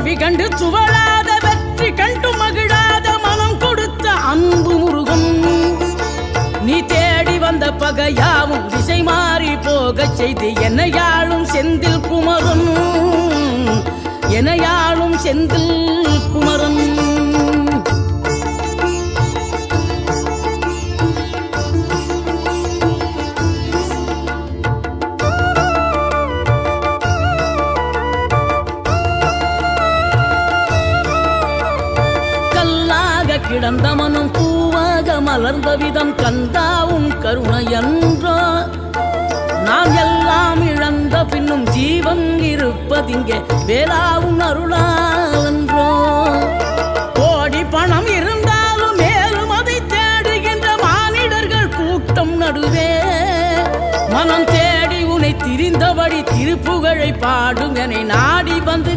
தோல்வி கண்டு துவளாத வெற்றி கண்டு மகிழாத மனம் கொடுத்த அன்பு முருகன் நீ தேடி வந்த பகையாவும் திசை மாறி போகச் செய்து என்னையாளும் செந்தில் குமரன் என்னையாளும் செந்தில் குமரன் கிடந்த மனம் பூவாக மலர்ந்த விதம் கந்தாவும் கருணை என்றோ நாம் எல்லாம் இழந்த பின்னும் ஜீவன் இருப்பதிங்கே வேளாவும் அருளாவென்றோ கோடி பணம் இருந்தாலும் மேலும் அதை தேடுகின்ற மானிடர்கள் கூட்டம் நடுவே மனம் தேடி உனை திரிந்தபடி திருப்புகழை பாடும் என நாடி வந்து